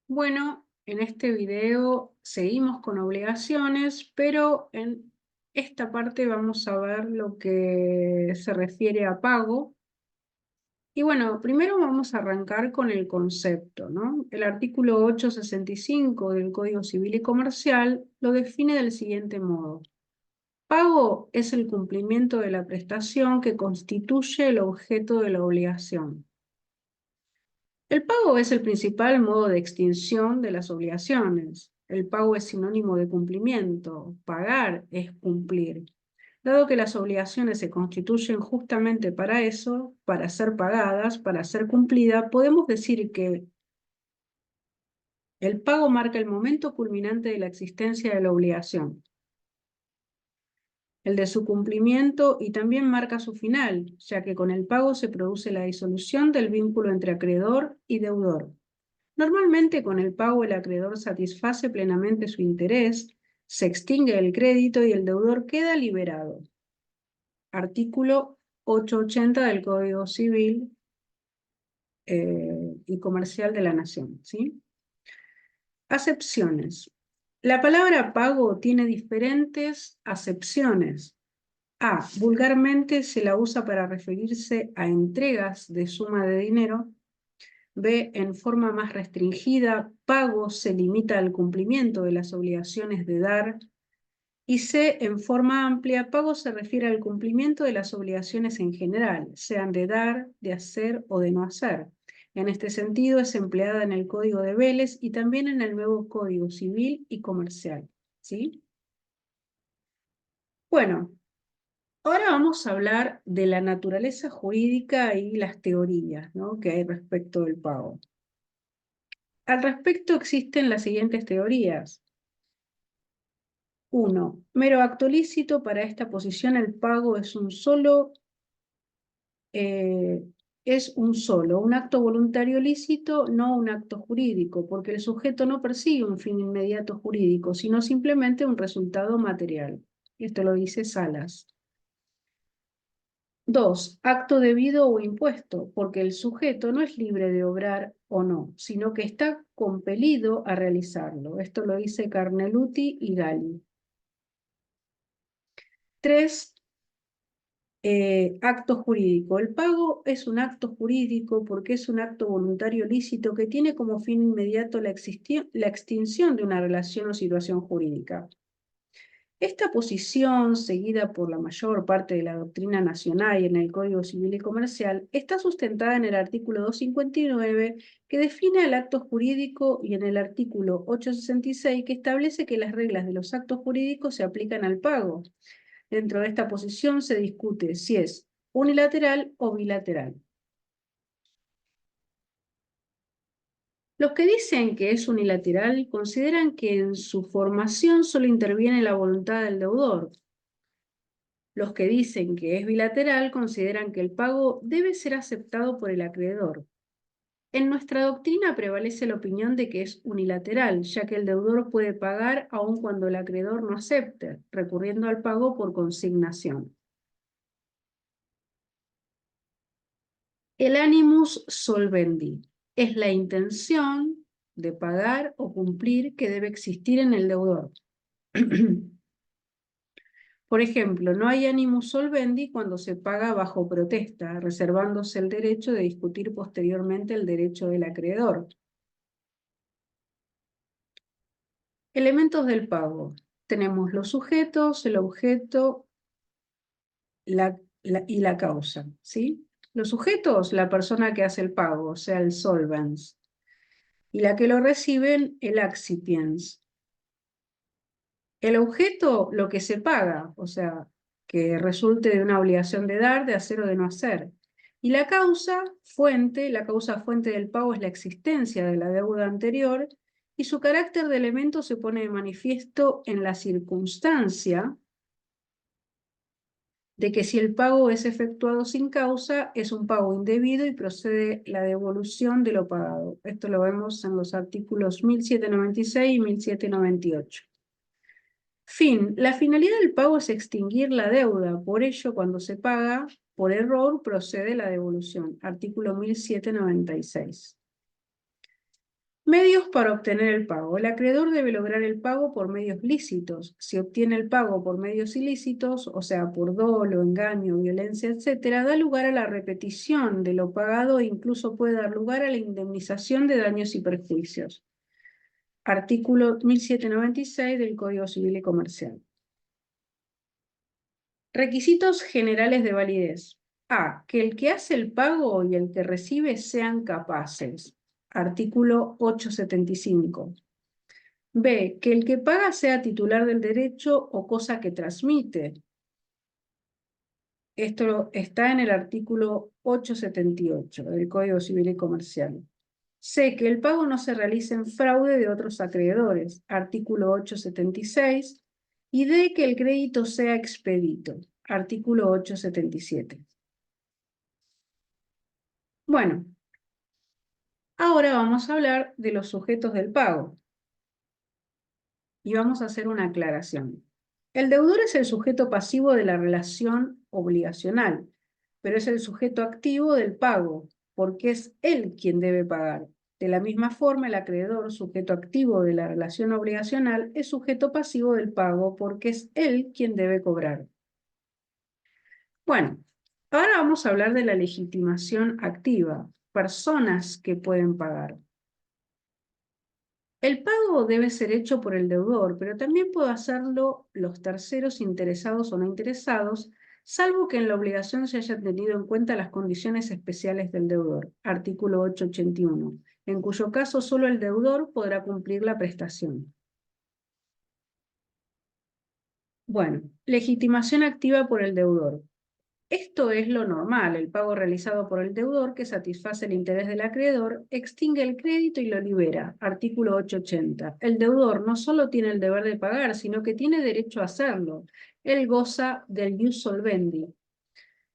Bueno, en este video seguimos con obligaciones, pero en esta parte vamos a ver lo que se refiere a pago. Y bueno, primero vamos a arrancar con el concepto, ¿no? El artículo 865 del Código Civil y Comercial lo define del siguiente modo. Pago es el cumplimiento de la prestación que constituye el objeto de la obligación. El pago es el principal modo de extinción de las obligaciones. El pago es sinónimo de cumplimiento. Pagar es cumplir. Dado que las obligaciones se constituyen justamente para eso, para ser pagadas, para ser cumplida, podemos decir que el pago marca el momento culminante de la existencia de la obligación, el de su cumplimiento, y también marca su final, ya que con el pago se produce la disolución del vínculo entre acreedor y deudor. Normalmente con el pago el acreedor satisface plenamente su interés, se extingue el crédito y el deudor queda liberado. Artículo 880 del Código Civil y Comercial de la Nación, ¿sí? Acepciones. La palabra pago tiene diferentes acepciones. A. Vulgarmente se la usa para referirse a entregas de suma de dinero. B. En forma más restringida, pago se limita al cumplimiento de las obligaciones de dar. Y C. En forma amplia, pago se refiere al cumplimiento de las obligaciones en general, sean de dar, de hacer o de no hacer. En este sentido es empleada en el Código de Vélez y también en el nuevo Código Civil y Comercial, ¿sí? Bueno, ahora vamos a hablar de la naturaleza jurídica y las teorías, ¿no?, que hay respecto del pago. Al respecto existen las siguientes teorías. 1. Mero acto lícito. Para esta posición el pago es un solo, un acto voluntario lícito, no un acto jurídico, porque el sujeto no persigue un fin inmediato jurídico, sino simplemente un resultado material. Esto lo dice Salas. 2. Acto debido o impuesto, porque el sujeto no es libre de obrar o no, sino que está compelido a realizarlo. Esto lo dice Carneluti y Gali. 3. Acto jurídico. El pago es un acto jurídico porque es un acto voluntario lícito que tiene como fin inmediato la extinción de una relación o situación jurídica. Esta posición, seguida por la mayor parte de la doctrina nacional y en el Código Civil y Comercial, está sustentada en el artículo 259, que define el acto jurídico, y en el artículo 866, que establece que las reglas de los actos jurídicos se aplican al pago. Dentro de esta posición se discute si es unilateral o bilateral. Los que dicen que es unilateral consideran que en su formación solo interviene la voluntad del deudor. Los que dicen que es bilateral consideran que el pago debe ser aceptado por el acreedor. En nuestra doctrina prevalece la opinión de que es unilateral, ya que el deudor puede pagar aun cuando el acreedor no acepte, recurriendo al pago por consignación. El animus solvendi es la intención de pagar o cumplir que debe existir en el deudor. Por ejemplo, no hay animus solvendi cuando se paga bajo protesta, reservándose el derecho de discutir posteriormente el derecho del acreedor. Elementos del pago. Tenemos los sujetos, el objeto y la causa, ¿sí? Los sujetos, la persona que hace el pago, o sea, el solvens, y la que lo reciben, el accipiens. El objeto, lo que se paga, o sea, que resulte de una obligación de dar, de hacer o de no hacer. Y la causa fuente del pago es la existencia de la deuda anterior, y su carácter de elemento se pone de manifiesto en la circunstancia de que si el pago es efectuado sin causa, es un pago indebido y procede la devolución de lo pagado. Esto lo vemos en los artículos 1796 y 1798. Fin. La finalidad del pago es extinguir la deuda. Por ello, cuando se paga por error, procede la devolución. Artículo 1796. Medios para obtener el pago. El acreedor debe lograr el pago por medios lícitos. Si obtiene el pago por medios ilícitos, o sea, por dolo, engaño, violencia, etc., da lugar a la repetición de lo pagado e incluso puede dar lugar a la indemnización de daños y perjuicios. Artículo 1796 del Código Civil y Comercial. Requisitos generales de validez. A. Que el que hace el pago y el que recibe sean capaces. Artículo 875. B. Que el que paga sea titular del derecho o cosa que transmite. Esto está en el artículo 878 del Código Civil y Comercial. C. Que el pago no se realice en fraude de otros acreedores. Artículo 876. Y D. Que el crédito sea expedito. Artículo 877. Bueno, ahora vamos a hablar de los sujetos del pago. Y vamos a hacer una aclaración. El deudor es el sujeto pasivo de la relación obligacional, pero es el sujeto activo del pago, porque es él quien debe pagar. De la misma forma, el acreedor, sujeto activo de la relación obligacional, es sujeto pasivo del pago, porque es él quien debe cobrar. Bueno, ahora vamos a hablar de la legitimación activa, personas que pueden pagar. El pago debe ser hecho por el deudor, pero también pueden hacerlo los terceros interesados o no interesados, salvo que en la obligación se hayan tenido en cuenta las condiciones especiales del deudor. Artículo 881, en cuyo caso solo el deudor podrá cumplir la prestación. Bueno, legitimación activa por el deudor. Esto es lo normal, el pago realizado por el deudor que satisface el interés del acreedor, extingue el crédito y lo libera. Artículo 880. El deudor no solo tiene el deber de pagar, sino que tiene derecho a hacerlo. Él goza del ius solvendi.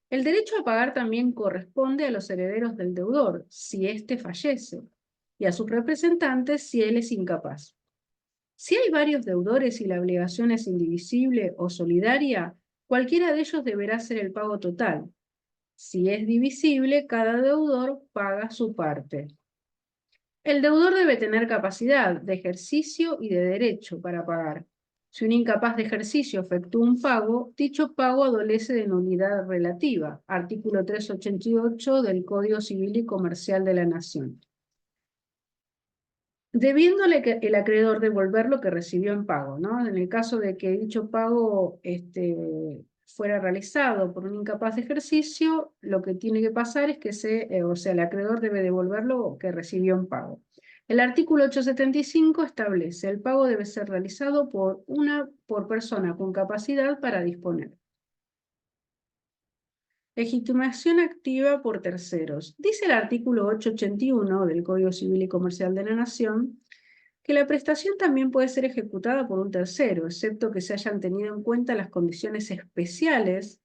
El derecho a pagar también corresponde a los herederos del deudor, si éste fallece, y a sus representantes si él es incapaz. Si hay varios deudores y la obligación es indivisible o solidaria, cualquiera de ellos deberá hacer el pago total. Si es divisible, cada deudor paga su parte. El deudor debe tener capacidad de ejercicio y de derecho para pagar. Si un incapaz de ejercicio efectúa un pago, dicho pago adolece de nulidad relativa. Artículo 388 del Código Civil y Comercial de la Nación. Debiéndole el acreedor devolver lo que recibió en pago, ¿no? En el caso de que dicho pago fuera realizado por un incapaz de ejercicio, lo que tiene que pasar es que el acreedor debe devolver lo que recibió en pago. El artículo 875 establece el pago debe ser realizado por persona con capacidad para disponer. Legitimación activa por terceros. Dice el artículo 881 del Código Civil y Comercial de la Nación que la prestación también puede ser ejecutada por un tercero, excepto que se hayan tenido en cuenta las condiciones especiales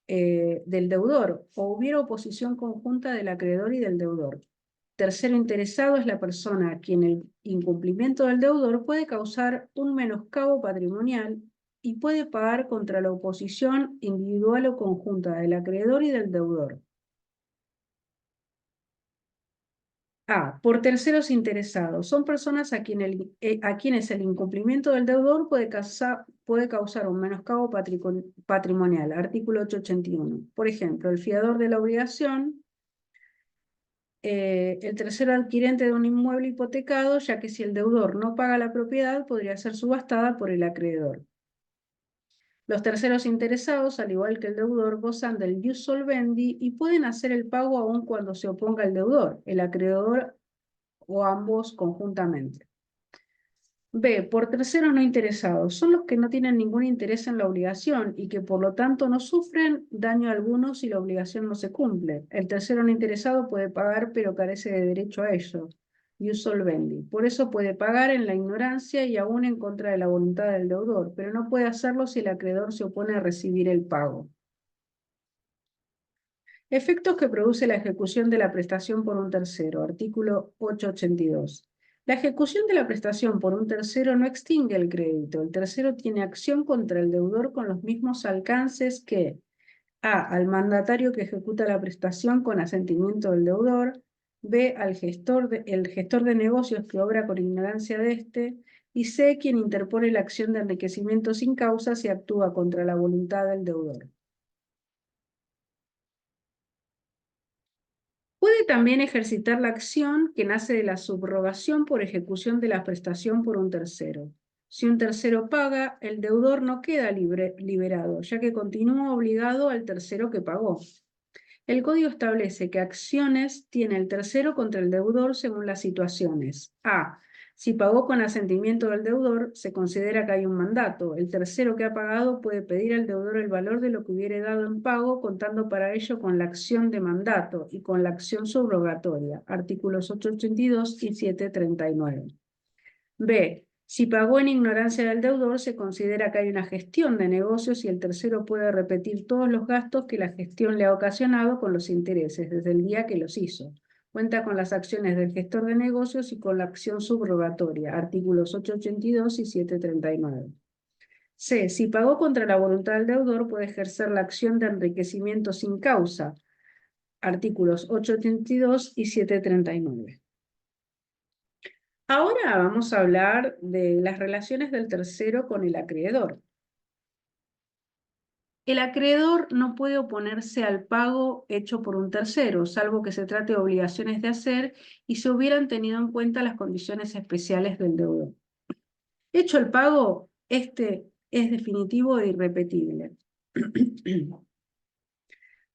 del deudor o hubiera oposición conjunta del acreedor y del deudor. Tercero interesado es la persona a quien el incumplimiento del deudor puede causar un menoscabo patrimonial y puede pagar contra la oposición individual o conjunta del acreedor y del deudor. A. Por terceros interesados. Son personas a quienes el incumplimiento del deudor puede causar un menoscabo patrimonial. Artículo 881. Por ejemplo, el fiador de la obligación, el tercero adquirente de un inmueble hipotecado, ya que si el deudor no paga la propiedad, podría ser subastada por el acreedor. Los terceros interesados, al igual que el deudor, gozan del ius solvendi y pueden hacer el pago aun cuando se oponga el deudor, el acreedor o ambos conjuntamente. B. Por terceros no interesados. Son los que no tienen ningún interés en la obligación y que por lo tanto no sufren daño alguno si la obligación no se cumple. El tercero no interesado puede pagar pero carece de derecho a ello. Ius solvendi. Por eso puede pagar en la ignorancia y aún en contra de la voluntad del deudor, pero no puede hacerlo si el acreedor se opone a recibir el pago. Efectos que produce la ejecución de la prestación por un tercero. Artículo 882. La ejecución de la prestación por un tercero no extingue el crédito. El tercero tiene acción contra el deudor con los mismos alcances que a. Al mandatario que ejecuta la prestación con asentimiento del deudor. B, el gestor de negocios que obra con ignorancia de este, y C, quien interpone la acción de enriquecimiento sin causa si actúa contra la voluntad del deudor. Puede también ejercitar la acción que nace de la subrogación por ejecución de la prestación por un tercero. Si un tercero paga, el deudor no queda liberado, ya que continúa obligado al tercero que pagó. El código establece que acciones tiene el tercero contra el deudor según las situaciones. A. Si pagó con asentimiento del deudor, se considera que hay un mandato. El tercero que ha pagado puede pedir al deudor el valor de lo que hubiere dado en pago, contando para ello con la acción de mandato y con la acción subrogatoria. Artículos 882 y 739. B. Si pagó en ignorancia del deudor, se considera que hay una gestión de negocios y el tercero puede repetir todos los gastos que la gestión le ha ocasionado con los intereses desde el día que los hizo. Cuenta con las acciones del gestor de negocios y con la acción subrogatoria, artículos 882 y 739. C. Si pagó contra la voluntad del deudor, puede ejercer la acción de enriquecimiento sin causa, artículos 882 y 739. Ahora vamos a hablar de las relaciones del tercero con el acreedor. El acreedor no puede oponerse al pago hecho por un tercero, salvo que se trate de obligaciones de hacer y se hubieran tenido en cuenta las condiciones especiales del deudor. Hecho el pago, este es definitivo e irrepetible.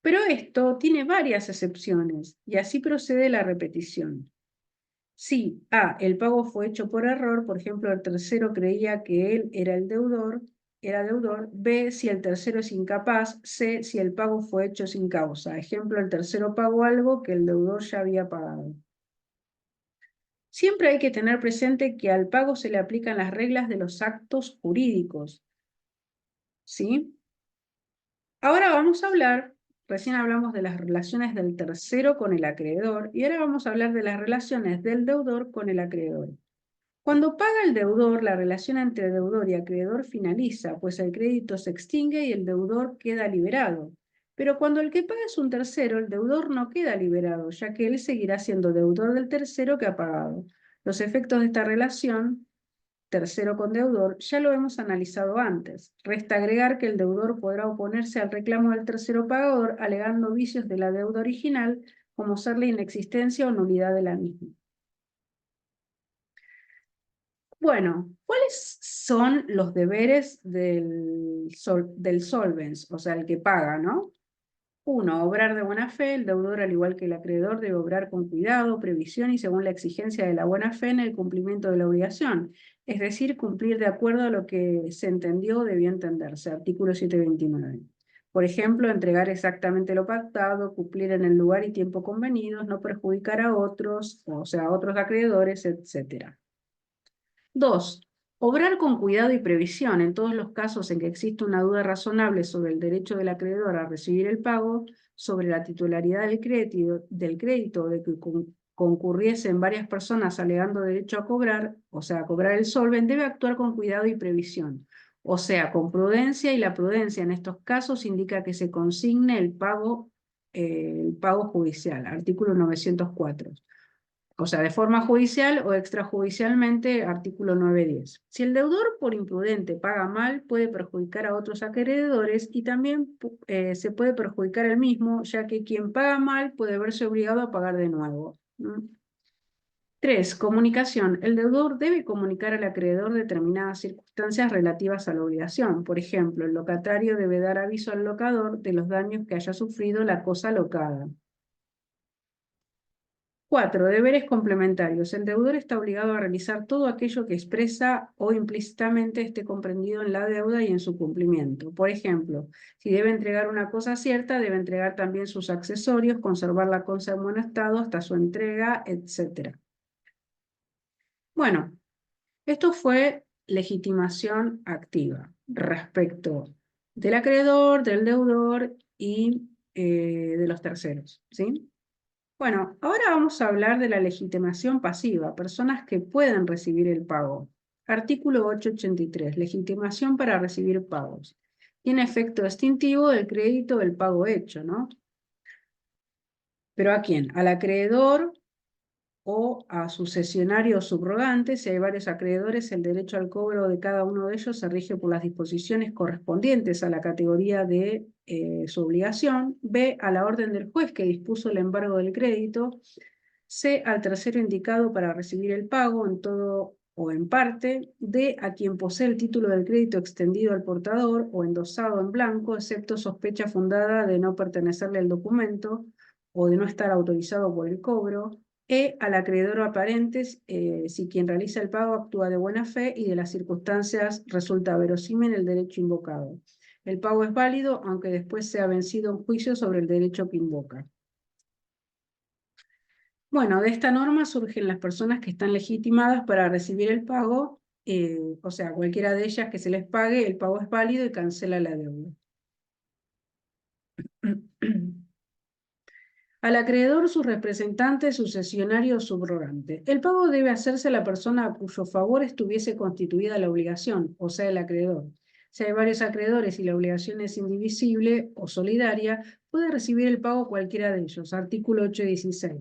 Pero esto tiene varias excepciones y así procede la repetición. Si A, el pago fue hecho por error, por ejemplo, el tercero creía que él era el deudor, B, si el tercero es incapaz, C, si el pago fue hecho sin causa. Ejemplo, el tercero pagó algo que el deudor ya había pagado. Siempre hay que tener presente que al pago se le aplican las reglas de los actos jurídicos. ¿Sí? Ahora vamos a hablar, recién hablamos de las relaciones del tercero con el acreedor, y ahora vamos a hablar de las relaciones del deudor con el acreedor. Cuando paga el deudor, la relación entre deudor y acreedor finaliza, pues el crédito se extingue y el deudor queda liberado. Pero cuando el que paga es un tercero, el deudor no queda liberado, ya que él seguirá siendo deudor del tercero que ha pagado. Los efectos de esta relación, tercero con deudor, ya lo hemos analizado antes. Resta agregar que el deudor podrá oponerse al reclamo del tercero pagador, alegando vicios de la deuda original, como ser la inexistencia o nulidad de la misma. Bueno, ¿cuáles son los deberes del solvens, o sea, el que paga, ¿no? Uno, obrar de buena fe. El deudor, al igual que el acreedor, debe obrar con cuidado, previsión y según la exigencia de la buena fe en el cumplimiento de la obligación, es decir, cumplir de acuerdo a lo que se entendió o debió entenderse. Artículo 729. Por ejemplo, entregar exactamente lo pactado, cumplir en el lugar y tiempo convenidos, no perjudicar a otros, o sea, a otros acreedores, etc. 2. Obrar con cuidado y previsión en todos los casos en que existe una duda razonable sobre el derecho del acreedor a recibir el pago, sobre la titularidad del crédito o de que concurriesen varias personas alegando derecho a cobrar, o sea, a cobrar el solven, debe actuar con cuidado y previsión, o sea, con prudencia, y la prudencia en estos casos indica que se consigne el pago judicial, artículo 904. O sea, de forma judicial o extrajudicialmente, artículo 910. Si el deudor por imprudente paga mal, puede perjudicar a otros acreedores y también se puede perjudicar él mismo, ya que quien paga mal puede verse obligado a pagar de nuevo. 3. Comunicación. El deudor debe comunicar al acreedor determinadas circunstancias relativas a la obligación. Por ejemplo, el locatario debe dar aviso al locador de los daños que haya sufrido la cosa locada. 4. Deberes complementarios. El deudor está obligado a realizar todo aquello que expresa o implícitamente esté comprendido en la deuda y en su cumplimiento. Por ejemplo, si debe entregar una cosa cierta, debe entregar también sus accesorios, conservar la cosa en buen estado hasta su entrega, etc. Bueno, esto fue legitimación activa respecto del acreedor, del deudor y de los terceros, ¿sí? Bueno, ahora vamos a hablar de la legitimación pasiva, personas que pueden recibir el pago. Artículo 883, legitimación para recibir pagos. Tiene efecto extintivo del crédito del pago hecho, ¿no? ¿Pero a quién? Al acreedor o a sucesionario o subrogante. Si hay varios acreedores, el derecho al cobro de cada uno de ellos se rige por las disposiciones correspondientes a la categoría de su obligación. B, a la orden del juez que dispuso el embargo del crédito. C, al tercero indicado para recibir el pago en todo o en parte. D, a quien posee el título del crédito extendido al portador o endosado en blanco, excepto sospecha fundada de no pertenecerle al documento o de no estar autorizado por el cobro. E, al acreedor aparente, si quien realiza el pago actúa de buena fe y de las circunstancias resulta verosímil el derecho invocado. El pago es válido aunque después sea vencido un juicio sobre el derecho que invoca. Bueno, de esta norma surgen las personas que están legitimadas para recibir el pago, o sea, cualquiera de ellas que se les pague, el pago es válido y cancela la deuda. Al acreedor, su representante, sucesionario o subrogante. El pago debe hacerse a la persona a cuyo favor estuviese constituida la obligación, o sea, el acreedor. Si hay varios acreedores y la obligación es indivisible o solidaria, puede recibir el pago cualquiera de ellos. Artículo 816.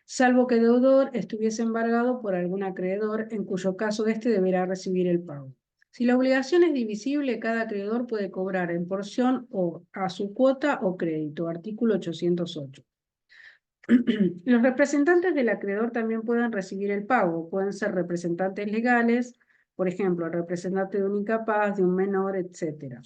Salvo que el deudor estuviese embargado por algún acreedor, en cuyo caso éste deberá recibir el pago. Si la obligación es divisible, cada acreedor puede cobrar en porción o a su cuota o crédito. Artículo 808. Los representantes del acreedor también pueden recibir el pago. Pueden ser representantes legales, por ejemplo, el representante de un incapaz, de un menor, etc.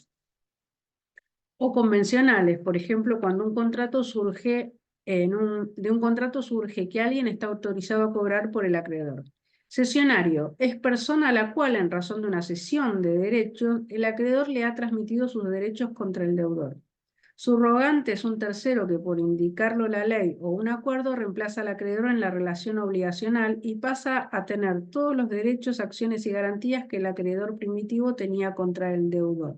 O convencionales, por ejemplo, cuando un contrato surge de un contrato surge que alguien está autorizado a cobrar por el acreedor. Cesionario es persona a la cual, en razón de una cesión de derechos, el acreedor le ha transmitido sus derechos contra el deudor. Subrogante es un tercero que, por indicarlo la ley o un acuerdo, reemplaza al acreedor en la relación obligacional y pasa a tener todos los derechos, acciones y garantías que el acreedor primitivo tenía contra el deudor.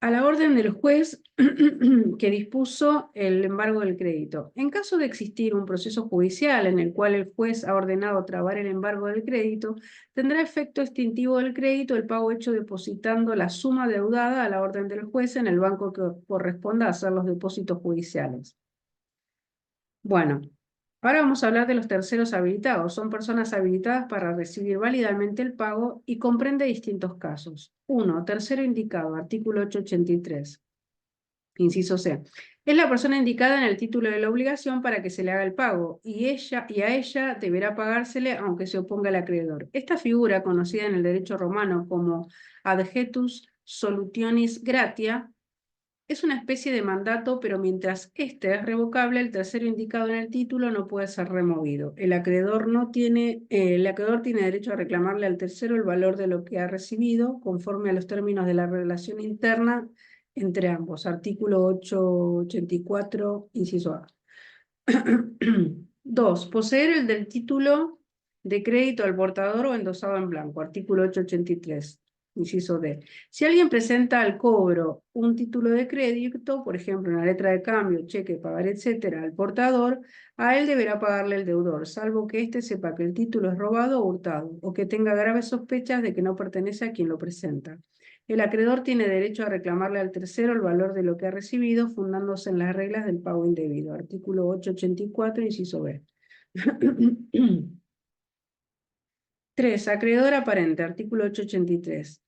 A la orden del juez que dispuso el embargo del crédito. En caso de existir un proceso judicial en el cual el juez ha ordenado trabar el embargo del crédito, tendrá efecto extintivo del crédito el pago hecho depositando la suma deudada a la orden del juez en el banco que corresponda a hacer los depósitos judiciales. Bueno, ahora vamos a hablar de los terceros habilitados. Son personas habilitadas para recibir válidamente el pago y comprende distintos casos. 1. Tercero indicado, artículo 883. Inciso C. Es la persona indicada en el título de la obligación para que se le haga el pago y a ella deberá pagársele aunque se oponga el acreedor. Esta figura, conocida en el derecho romano como adjetus solutionis gratia, es una especie de mandato, pero mientras este es revocable, el tercero indicado en el título no puede ser removido. El acreedor tiene derecho a reclamarle al tercero el valor de lo que ha recibido, conforme a los términos de la relación interna entre ambos. Artículo 884, inciso A. 2. Poseer el del título de crédito al portador o endosado en blanco. Artículo 883. Inciso D. Si alguien presenta al cobro un título de crédito, por ejemplo, una letra de cambio, cheque, pagar, etcétera, al portador, a él deberá pagarle el deudor, salvo que éste sepa que el título es robado o hurtado, o que tenga graves sospechas de que no pertenece a quien lo presenta. El acreedor tiene derecho a reclamarle al tercero el valor de lo que ha recibido, fundándose en las reglas del pago indebido. Artículo 884, inciso B. 3. Acreedor aparente. Artículo 883.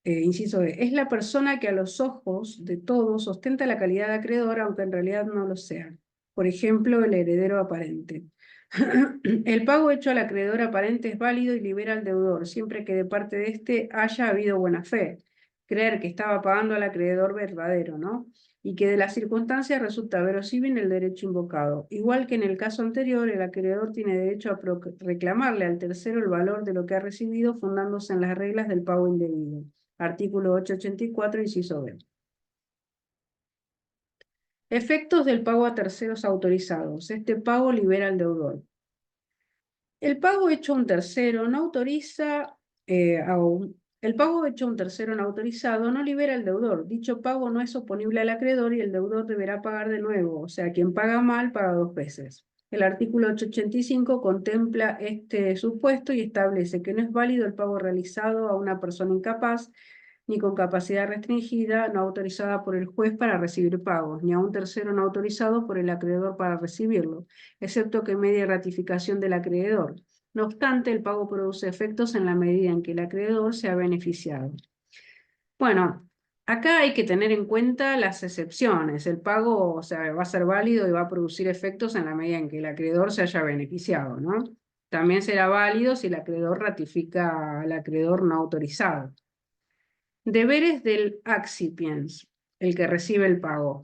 Inciso E. Es la persona que a los ojos de todos ostenta la calidad de acreedor, aunque en realidad no lo sea. Por ejemplo, el heredero aparente. El pago hecho al acreedor aparente es válido y libera al deudor, siempre que de parte de éste haya habido buena fe. Creer que estaba pagando al acreedor verdadero, ¿no? Y que de las circunstancias resulta verosímil el derecho invocado. Igual que en el caso anterior, el acreedor tiene derecho a reclamarle al tercero el valor de lo que ha recibido, fundándose en las reglas del pago indebido. Artículo 884, inciso B. Efectos del pago a terceros autorizados. Este pago libera al deudor. El pago hecho a un tercero no autoriza el pago hecho a un tercero no autorizado no libera al deudor. Dicho pago no es oponible al acreedor y el deudor deberá pagar de nuevo. O sea, quien paga mal paga dos veces. El artículo 885 contempla este supuesto y establece que no es válido el pago realizado a una persona incapaz ni con capacidad restringida no autorizada por el juez para recibir pagos, ni a un tercero no autorizado por el acreedor para recibirlo, excepto que medie ratificación del acreedor. No obstante, el pago produce efectos en la medida en que el acreedor sea beneficiado. Bueno, acá hay que tener en cuenta las excepciones. El pago, o sea, va a ser válido y va a producir efectos en la medida en que el acreedor se haya beneficiado, ¿no? También será válido si el acreedor ratifica al acreedor no autorizado. Deberes del accipiens, el que recibe el pago.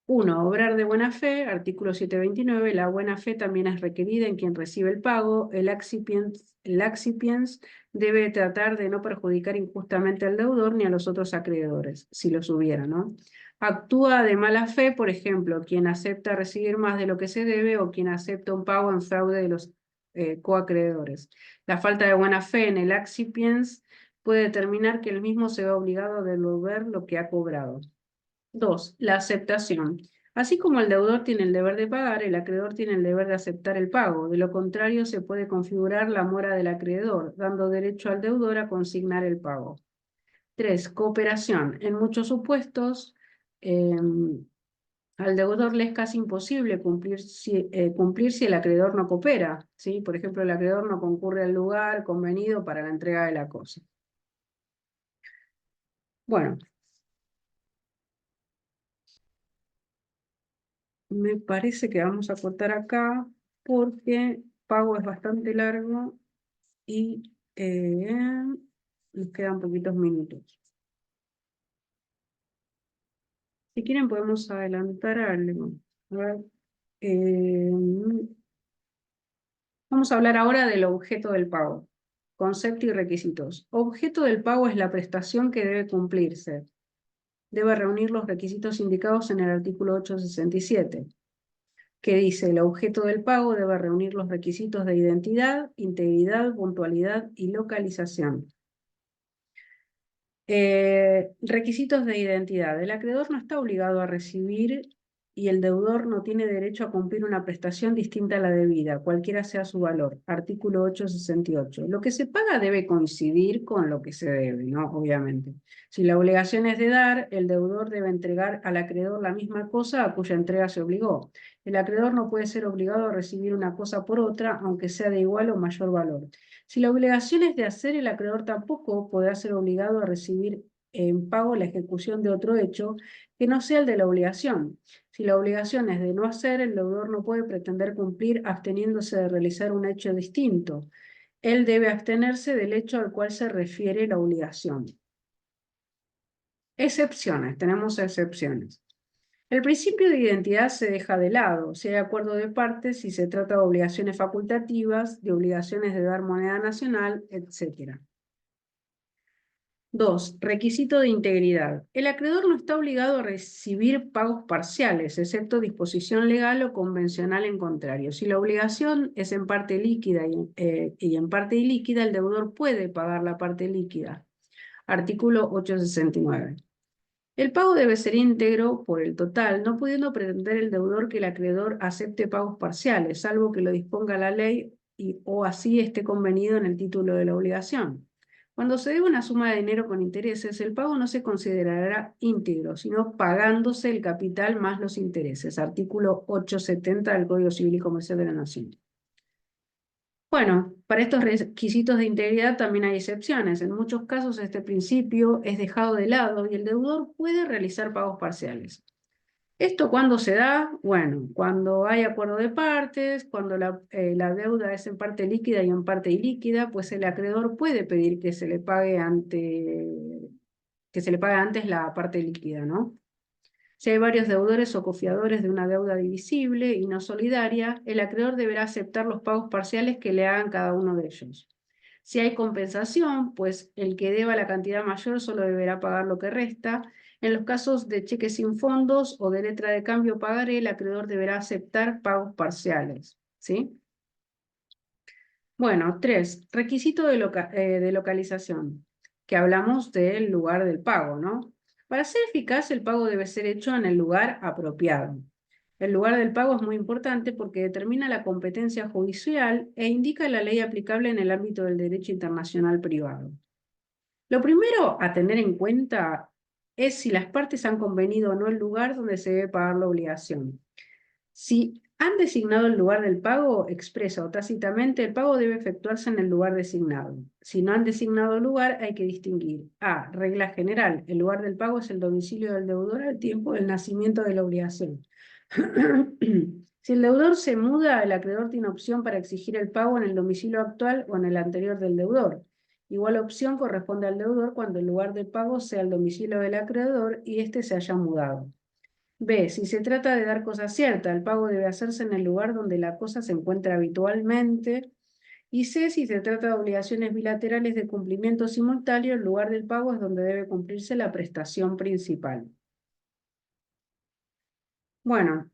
1. Obrar de buena fe, artículo 729. La buena fe también es requerida en quien recibe el pago. El accipiens debe tratar de no perjudicar injustamente al deudor ni a los otros acreedores, si los hubiera, ¿no? Actúa de mala fe, por ejemplo, quien acepta recibir más de lo que se debe o quien acepta un pago en fraude de los coacreedores. La falta de buena fe en el accipiens puede determinar que el mismo se ve obligado a devolver lo que ha cobrado. 2. La aceptación. Así como el deudor tiene el deber de pagar, el acreedor tiene el deber de aceptar el pago. De lo contrario, se puede configurar la mora del acreedor, dando derecho al deudor a consignar el pago. 3. Cooperación. En muchos supuestos, al deudor le es casi imposible cumplir si el acreedor no coopera, ¿sí? Por ejemplo, el acreedor no concurre al lugar convenido para la entrega de la cosa. Bueno, me parece que vamos a cortar acá porque pago es bastante largo y nos quedan poquitos minutos. Si quieren podemos adelantar algo. A ver, eh, vamos a hablar ahora del objeto del pago. Concepto y requisitos. Objeto del pago es la prestación que debe cumplirse. Debe reunir los requisitos indicados en el artículo 867. Que dice: el objeto del pago debe reunir los requisitos de identidad, integridad, puntualidad y localización. Requisitos de identidad. El acreedor no está obligado a recibir y el deudor no tiene derecho a cumplir una prestación distinta a la debida, cualquiera sea su valor. Artículo 868. Lo que se paga debe coincidir con lo que se debe, ¿no? Obviamente. Si la obligación es de dar, el deudor debe entregar al acreedor la misma cosa a cuya entrega se obligó. El acreedor no puede ser obligado a recibir una cosa por otra, aunque sea de igual o mayor valor. Si la obligación es de hacer, el acreedor tampoco podrá ser obligado a recibir en pago la ejecución de otro hecho que no sea el de la obligación. Si la obligación es de no hacer, el deudor no puede pretender cumplir absteniéndose de realizar un hecho distinto. Él debe abstenerse del hecho al cual se refiere la obligación. Excepciones, tenemos excepciones. El principio de identidad se deja de lado si hay acuerdo de partes, si se trata de obligaciones facultativas, de obligaciones de dar moneda nacional, etc. 2. Requisito de integridad. El acreedor no está obligado a recibir pagos parciales, excepto disposición legal o convencional en contrario. Si la obligación es en parte líquida y en parte ilíquida, el deudor puede pagar la parte líquida. Artículo 869. El pago debe ser íntegro por el total, no pudiendo pretender el deudor que el acreedor acepte pagos parciales, salvo que lo disponga la ley o así esté convenido en el título de la obligación. Cuando se debe una suma de dinero con intereses, el pago no se considerará íntegro, sino pagándose el capital más los intereses. Artículo 870 del Código Civil y Comercial de la Nación. Bueno, para estos requisitos de integridad también hay excepciones. En muchos casos este principio es dejado de lado y el deudor puede realizar pagos parciales. ¿Esto cuándo se da? Bueno, cuando hay acuerdo de partes, cuando la deuda es en parte líquida y en parte ilíquida, pues el acreedor puede pedir que se le pague antes la parte líquida, ¿no? Si hay varios deudores o cofiadores de una deuda divisible y no solidaria, el acreedor deberá aceptar los pagos parciales que le hagan cada uno de ellos. Si hay compensación, pues el que deba la cantidad mayor solo deberá pagar lo que resta. En los casos de cheques sin fondos o de letra de cambio pagaré, el acreedor deberá aceptar pagos parciales, ¿sí? Bueno, 3. Requisito de localización, que hablamos del lugar del pago, ¿no? Para ser eficaz, el pago debe ser hecho en el lugar apropiado. El lugar del pago es muy importante porque determina la competencia judicial e indica la ley aplicable en el ámbito del derecho internacional privado. Lo primero a tener en cuenta es si las partes han convenido o no el lugar donde se debe pagar la obligación. Si han designado el lugar del pago, expresa o tácitamente, el pago debe efectuarse en el lugar designado. Si no han designado el lugar, hay que distinguir. A. Regla general. El lugar del pago es el domicilio del deudor al tiempo del nacimiento de la obligación. Si el deudor se muda, el acreedor tiene opción para exigir el pago en el domicilio actual o en el anterior del deudor. Igual opción corresponde al deudor cuando el lugar de pago sea el domicilio del acreedor y éste se haya mudado. B. Si se trata de dar cosa cierta, el pago debe hacerse en el lugar donde la cosa se encuentra habitualmente. Y C. Si se trata de obligaciones bilaterales de cumplimiento simultáneo, el lugar del pago es donde debe cumplirse la prestación principal. Bueno,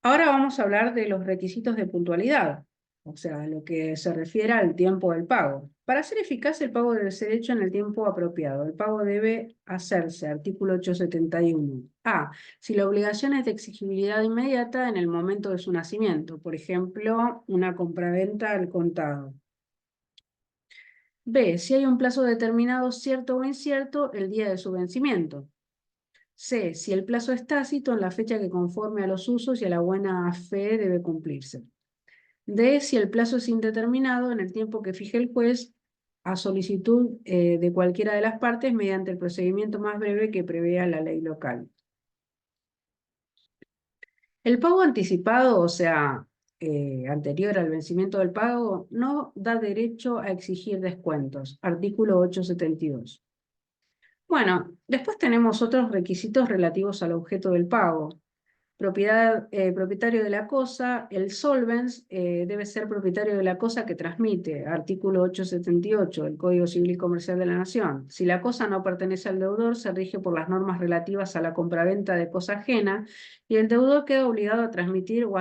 ahora vamos a hablar de los requisitos de puntualidad, o sea, lo que se refiere al tiempo del pago. Para ser eficaz, el pago debe ser hecho en el tiempo apropiado. El pago debe hacerse, artículo 871. A. Si la obligación es de exigibilidad inmediata en el momento de su nacimiento, por ejemplo, una compraventa al contado. B. Si hay un plazo determinado, cierto o incierto, el día de su vencimiento. C. Si el plazo es tácito en la fecha que conforme a los usos y a la buena fe debe cumplirse. D. Si el plazo es indeterminado en el tiempo que fije el juez a solicitud de cualquiera de las partes mediante el procedimiento más breve que prevea la ley local. El pago anticipado, o sea, anterior al vencimiento del pago, no da derecho a exigir descuentos. Artículo 872. Bueno, después tenemos otros requisitos relativos al objeto del pago. Propietario de la cosa, el solvens debe ser propietario de la cosa que transmite, artículo 878 del Código Civil y Comercial de la Nación. Si la cosa no pertenece al deudor, se rige por las normas relativas a la compraventa de cosa ajena y el deudor queda obligado a transmitir o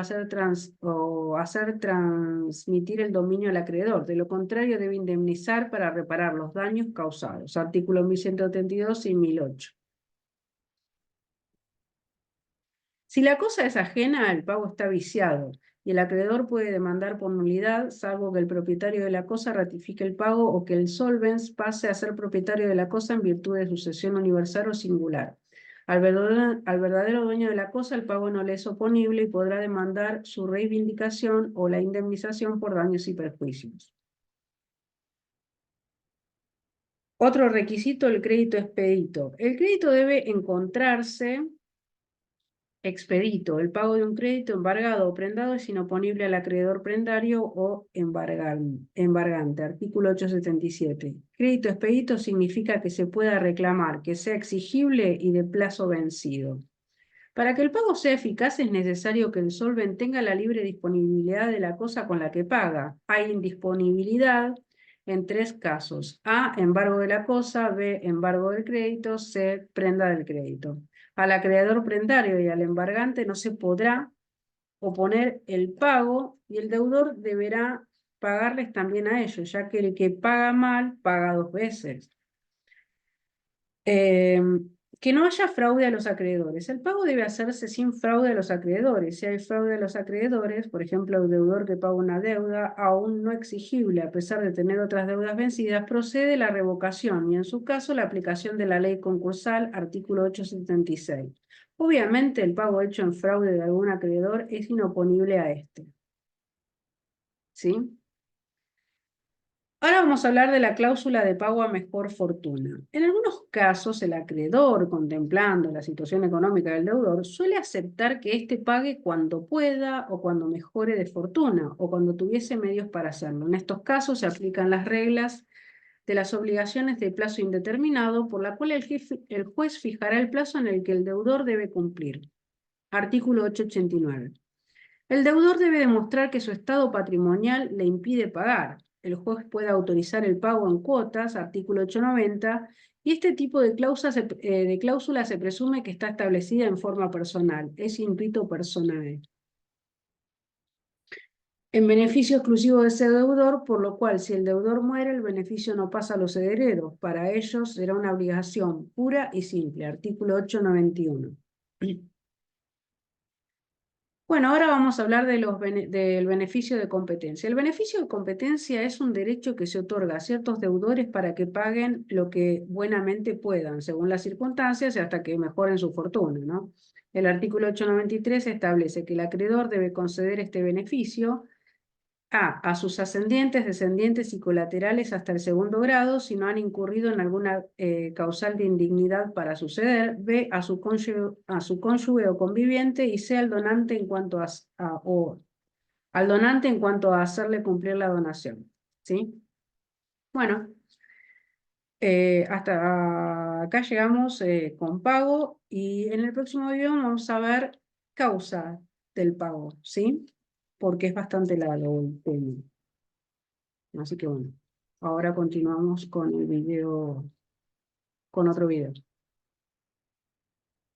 hacer transmitir el dominio al acreedor. De lo contrario, debe indemnizar para reparar los daños causados, artículo 1172 y 1008. Si la cosa es ajena, el pago está viciado y el acreedor puede demandar por nulidad, salvo que el propietario de la cosa ratifique el pago o que el solvens pase a ser propietario de la cosa en virtud de sucesión universal o singular. Al verdadero dueño de la cosa, el pago no le es oponible y podrá demandar su reivindicación o la indemnización por daños y perjuicios. Otro requisito, el crédito expedito. El crédito debe encontrarse expedito. El pago de un crédito embargado o prendado es inoponible al acreedor prendario o embargante. Artículo 877. Crédito expedito significa que se pueda reclamar, que sea exigible y de plazo vencido. Para que el pago sea eficaz es necesario que el solvent tenga la libre disponibilidad de la cosa con la que paga. Hay indisponibilidad en tres casos. A, embargo de la cosa. B, embargo del crédito. C, prenda del crédito. Al acreedor prendario y al embargante no se podrá oponer el pago y el deudor deberá pagarles también a ellos, ya que el que paga mal paga dos veces. Que no haya fraude a los acreedores. El pago debe hacerse sin fraude a los acreedores. Si hay fraude a los acreedores, por ejemplo, el deudor que paga una deuda aún no exigible a pesar de tener otras deudas vencidas, procede la revocación y en su caso la aplicación de la ley concursal, artículo 876. Obviamente el pago hecho en fraude de algún acreedor es inoponible a este. ¿Sí? Ahora vamos a hablar de la cláusula de pago a mejor fortuna. En algunos casos, el acreedor, contemplando la situación económica del deudor, suele aceptar que éste pague cuando pueda o cuando mejore de fortuna o cuando tuviese medios para hacerlo. En estos casos se aplican las reglas de las obligaciones de plazo indeterminado, por la cual el juez fijará el plazo en el que el deudor debe cumplir. Artículo 889. El deudor debe demostrar que su estado patrimonial le impide pagar. El juez puede autorizar el pago en cuotas, artículo 890, y este tipo de cláusula se presume que está establecida en forma personal, es intuito personae, en beneficio exclusivo de ese deudor, por lo cual si el deudor muere, el beneficio no pasa a los herederos. Para ellos será una obligación pura y simple, artículo 891. Bueno, ahora vamos a hablar de del beneficio de competencia. El beneficio de competencia es un derecho que se otorga a ciertos deudores para que paguen lo que buenamente puedan, según las circunstancias y hasta que mejoren su fortuna, ¿no? El artículo 893 establece que el acreedor debe conceder este beneficio a sus ascendientes, descendientes y colaterales hasta el segundo grado, si no han incurrido en alguna causal de indignidad para suceder; B, a su cónyuge o conviviente; y C, al donante en cuanto al donante en cuanto a hacerle cumplir la donación. ¿Sí? Bueno, hasta acá llegamos con pago, y en el próximo video vamos a ver causa del pago, ¿sí? Porque es bastante largo el tema. Así que bueno, ahora continuamos con el video, con otro video.